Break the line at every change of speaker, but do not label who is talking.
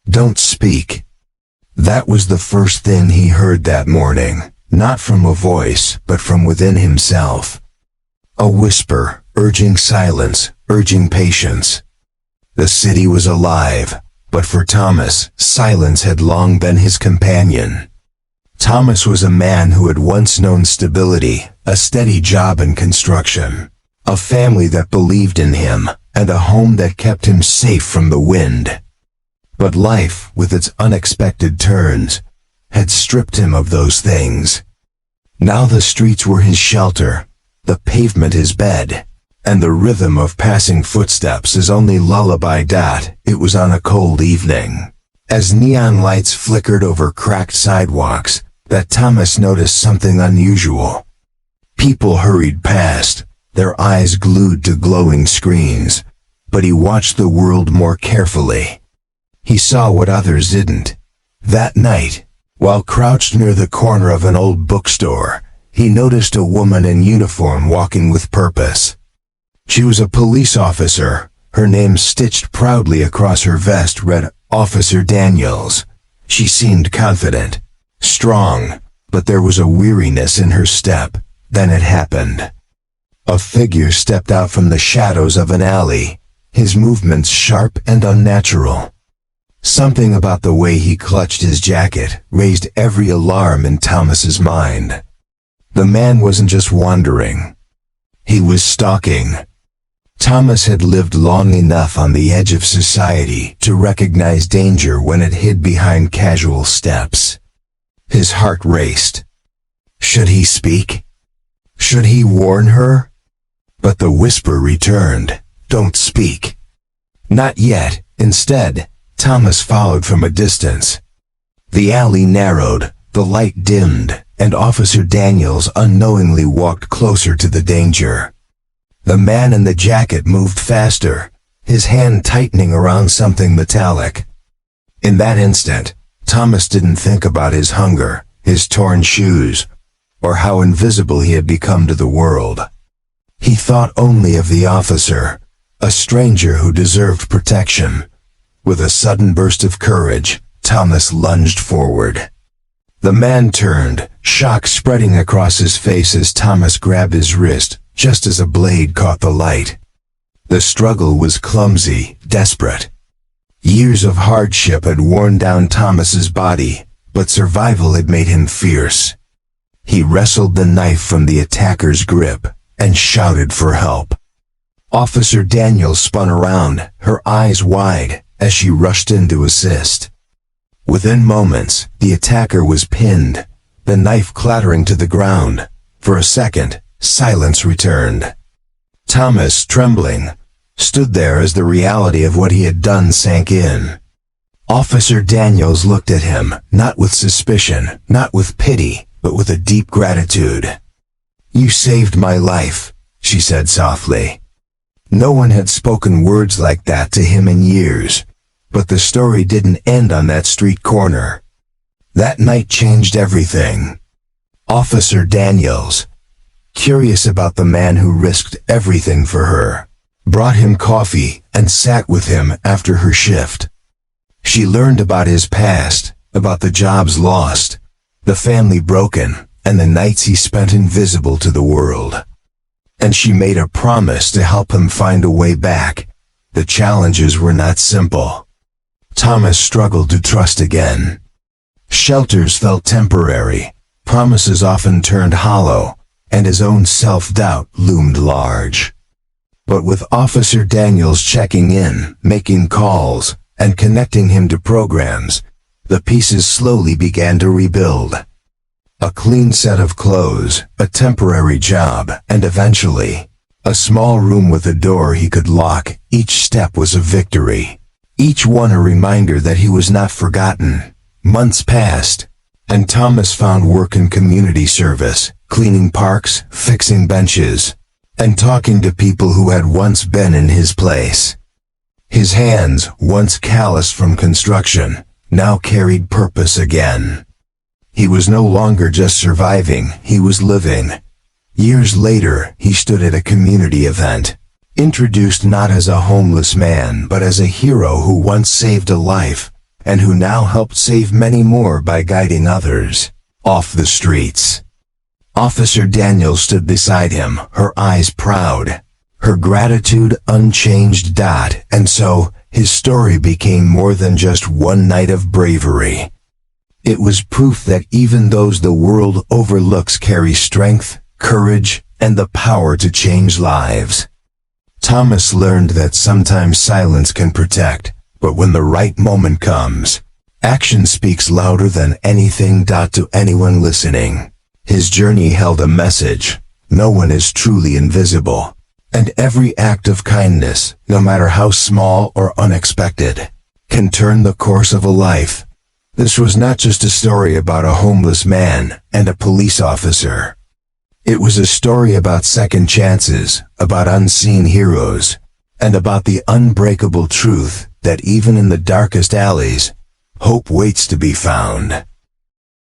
Don't speak. That was the first thing he heard that morning, not from a voice, but from within himself. A whisper, urging silence, urging patience. The city was alive, but for Thomas, silence had long been his companion. Thomas was a man who had once known stability, a steady job in construction, a family that believed in him, and a home that kept him safe from the wind. But life, with its unexpected turns, had stripped him of those things. Now the streets were his shelter, the pavement his bed, and the rhythm of passing footsteps his only lullaby. It was on a cold evening, as neon lights flickered over cracked sidewalks, that Thomas noticed something unusual. People hurried past, their eyes glued to glowing screens, but he watched the world more carefully. He saw what others didn't. That night, while crouched near the corner of an old bookstore, he noticed a woman in uniform walking with purpose. She was a police officer. Her name stitched proudly across her vest read Officer Daniels. She seemed confident, strong, but there was a weariness in her step. Then it happened. A figure stepped out from the shadows of an alley, his movements sharp and unnatural. Something about the way he clutched his jacket raised every alarm in Thomas's mind. The man wasn't just wandering. He was stalking. Thomas had lived long enough on the edge of society to recognize danger when it hid behind casual steps. His heart raced. Should he speak? Should he warn her? But the whisper returned, "Don't speak." Not yet. Instead, Thomas followed from a distance. The alley narrowed, the light dimmed, and Officer Daniels unknowingly walked closer to the danger. The man in the jacket moved faster, his hand tightening around something metallic. In that instant, Thomas didn't think about his hunger, his torn shoes, or how invisible he had become to the world. He thought only of the officer, a stranger who deserved protection. With a sudden burst of courage, Thomas lunged forward. The man turned, shock spreading across his face as Thomas grabbed his wrist, just as a blade caught the light. The struggle was clumsy, desperate. Years of hardship had worn down Thomas's body, but survival had made him fierce. He wrestled the knife from the attacker's grip and shouted for help. Officer Daniels spun around, her eyes wide, as she rushed in to assist. Within moments, the attacker was pinned, the knife clattering to the ground. For a second, silence returned. Thomas, trembling, stood there as the reality of what he had done sank in. Officer Daniels looked at him, not with suspicion, not with pity, but with a deep gratitude. "You saved my life," she said softly. No one had spoken words like that to him in years, but the story didn't end on that street corner. That night changed everything. Officer Daniels, curious about the man who risked everything for her, brought him coffee and sat with him after her shift. She learned about his past, about the jobs lost, the family broken, and the nights he spent invisible to the world. And she made a promise to help him find a way back. The challenges were not simple. Thomas struggled to trust again. Shelters felt temporary, promises often turned hollow, and his own self-doubt loomed large. But with Officer Daniels checking in, making calls, and connecting him to programs, the pieces slowly began to rebuild. A clean set of clothes, a temporary job, and eventually, a small room with a door he could lock. Each step was a victory. Each one a reminder that he was not forgotten. Months passed, and Thomas found work in community service, cleaning parks, fixing benches, and talking to people who had once been in his place. His hands, once calloused from construction, now carried purpose again. He was no longer just surviving, he was living. Years later, he stood at a community event, introduced not as a homeless man but as a hero who once saved a life, and who now helped save many more by guiding others off the streets. Officer Daniel stood beside him, her eyes proud, her gratitude unchanged. And so, his story became more than just one night of bravery. It was proof that even those the world overlooks carry strength, courage, and the power to change lives. Thomas learned that sometimes silence can protect, but when the right moment comes, action speaks louder than anything. To anyone listening, his journey held a message: no one is truly invisible, and every act of kindness, no matter how small or unexpected, can turn the course of a life. This was not just a story about a homeless man and a police officer. It was a story about second chances, about unseen heroes, and about the unbreakable truth that even in the darkest alleys, hope waits to be found.